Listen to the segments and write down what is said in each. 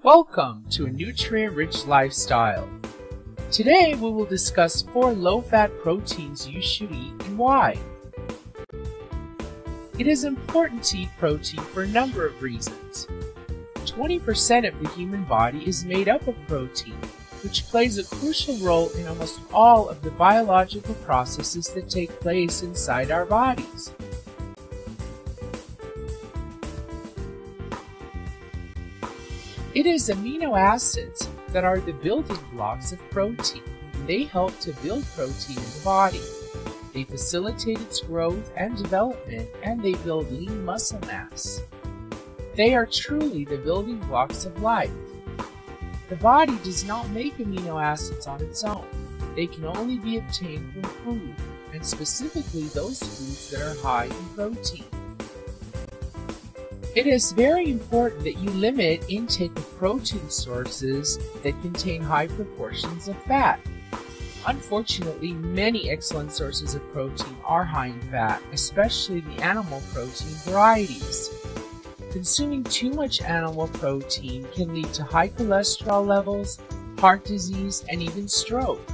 Welcome to a nutrient-rich lifestyle. Today we will discuss 4 low-fat proteins you should eat and why. It is important to eat protein for a number of reasons. 20% of the human body is made up of protein, which plays a crucial role in almost all of the biological processes that take place inside our bodies. It is amino acids that are the building blocks of protein. They help to build protein in the body. They facilitate its growth and development, and they build lean muscle mass. They are truly the building blocks of life. The body does not make amino acids on its own. They can only be obtained from food, and specifically those foods that are high in protein. It is very important that you limit intake of protein sources that contain high proportions of fat. Unfortunately, many excellent sources of protein are high in fat, especially the animal protein varieties. Consuming too much animal protein can lead to high cholesterol levels, heart disease, and even stroke.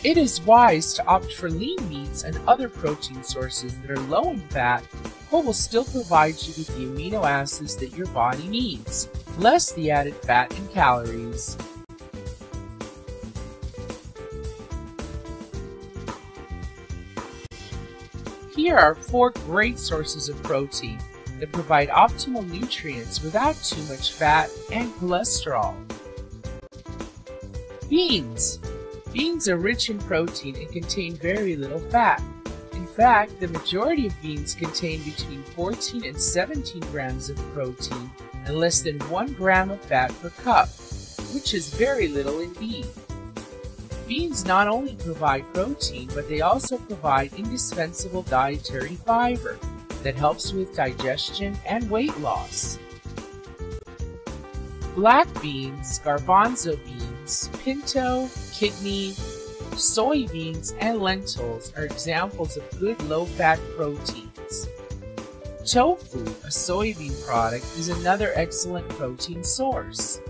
It is wise to opt for lean meats and other protein sources that are low in fat, but will still provide you with the amino acids that your body needs, less the added fat and calories. Here are 4 great sources of protein that provide optimal nutrients without too much fat and cholesterol. Beans. Beans are rich in protein and contain very little fat. In fact, the majority of beans contain between 14 and 17 grams of protein and less than 1 gram of fat per cup, which is very little indeed. Beans not only provide protein, but they also provide indispensable dietary fiber that helps with digestion and weight loss. Black beans, garbanzo beans, pinto, kidney, soybeans, and lentils are examples of good low-fat proteins. Tofu, a soybean product, is another excellent protein source.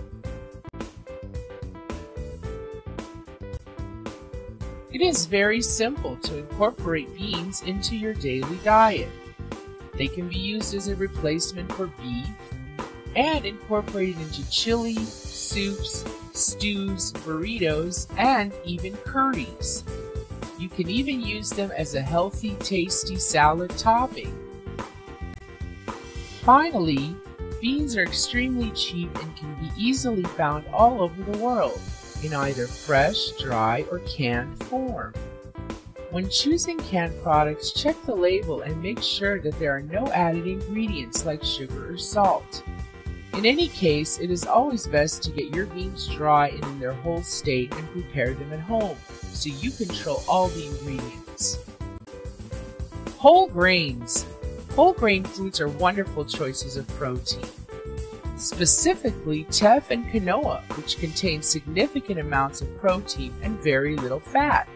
It is very simple to incorporate beans into your daily diet. They can be used as a replacement for beef and incorporated into chili, soups, stews, burritos, and even curries. You can even use them as a healthy, tasty salad topping. Finally, beans are extremely cheap and can be easily found all over the world, in either fresh, dry, or canned form. When choosing canned products, check the label and make sure that there are no added ingredients like sugar or salt. In any case, it is always best to get your beans dry and in their whole state and prepare them at home, so you control all the ingredients. Whole grains. Whole grain foods are wonderful choices of protein. Specifically, teff and quinoa, which contain significant amounts of protein and very little fat.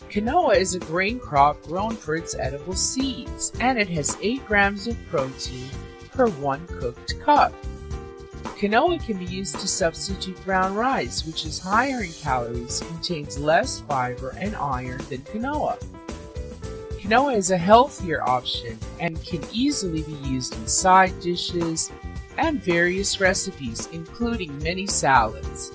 Quinoa is a grain crop grown for its edible seeds, and it has 8 grams of protein per 1 cooked cup. Quinoa can be used to substitute brown rice, which is higher in calories, contains less fiber and iron than quinoa. Quinoa is a healthier option and can easily be used in side dishes and various recipes, including many salads.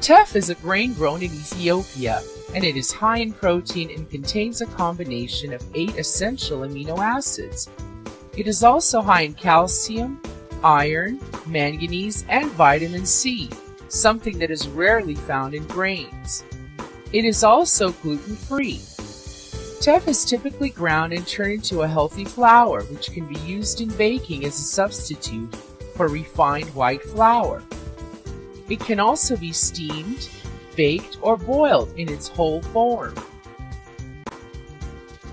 Teff is a grain grown in Ethiopia, and it is high in protein and contains a combination of 8 essential amino acids. It is also high in calcium, iron, manganese, and vitamin C, something that is rarely found in grains. It is also gluten-free. Teff is typically ground and turned into a healthy flour, which can be used in baking as a substitute for refined white flour. It can also be steamed, baked, or boiled in its whole form.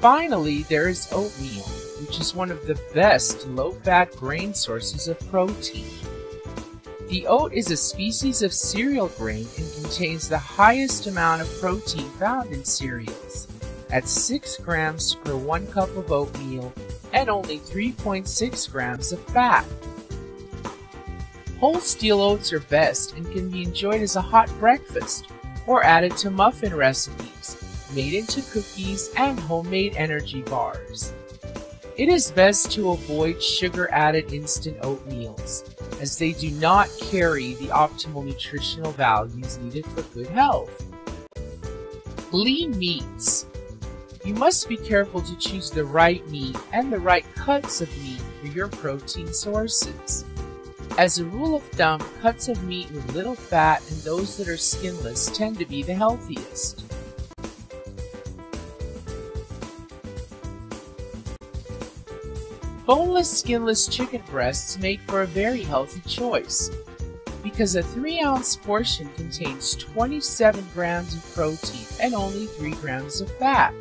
Finally, there is oatmeal, which is one of the best low-fat grain sources of protein. The oat is a species of cereal grain and contains the highest amount of protein found in cereals, at 6 grams per 1 cup of oatmeal and only 3.6 grams of fat. Whole steel oats are best and can be enjoyed as a hot breakfast or added to muffin recipes, made into cookies and homemade energy bars. It is best to avoid sugar-added instant oatmeals, as they do not carry the optimal nutritional values needed for good health. Lean meats. You must be careful to choose the right meat and the right cuts of meat for your protein sources. As a rule of thumb, cuts of meat with little fat and those that are skinless tend to be the healthiest. Boneless, skinless chicken breasts make for a very healthy choice because a 3-ounce portion contains 27 grams of protein and only 3 grams of fat.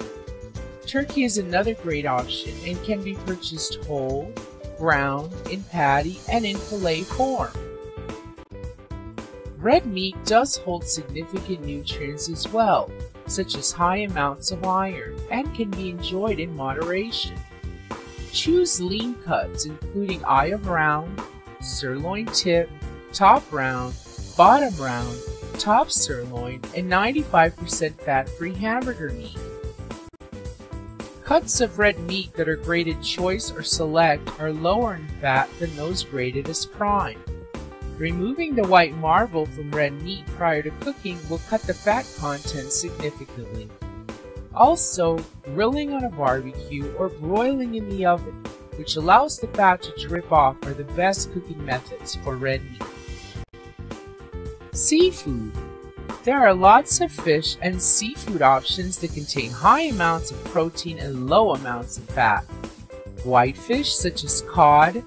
Turkey is another great option and can be purchased whole, ground, in patty, and in fillet form. Red meat does hold significant nutrients as well, such as high amounts of iron, and can be enjoyed in moderation. Choose lean cuts including eye of round, sirloin tip, top round, bottom round, top sirloin, and 95% fat-free hamburger meat. Cuts of red meat that are graded choice or select are lower in fat than those graded as prime. Removing the white marble from red meat prior to cooking will cut the fat content significantly. Also, grilling on a barbecue or broiling in the oven, which allows the fat to drip off, are the best cooking methods for red meat. Seafood. There are lots of fish and seafood options that contain high amounts of protein and low amounts of fat. Whitefish such as cod,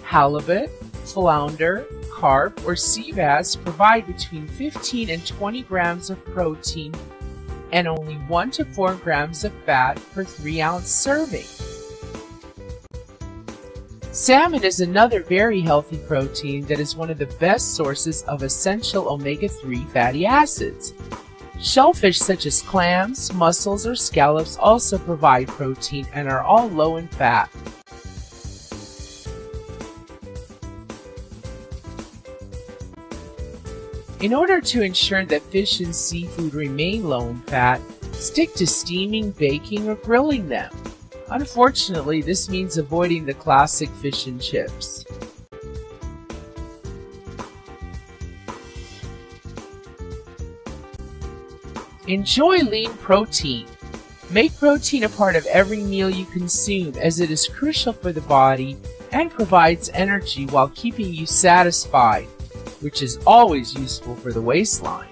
halibut, flounder, carp, or sea bass provide between 15 and 20 grams of protein and only 1 to 4 grams of fat per 3-ounce serving. Salmon is another very healthy protein that is one of the best sources of essential omega-3 fatty acids. Shellfish such as clams, mussels, or scallops also provide protein and are all low in fat. In order to ensure that fish and seafood remain low in fat, stick to steaming, baking, or grilling them. Unfortunately, this means avoiding the classic fish and chips. Enjoy lean protein. Make protein a part of every meal you consume, as it is crucial for the body and provides energy while keeping you satisfied, which is always useful for the waistline.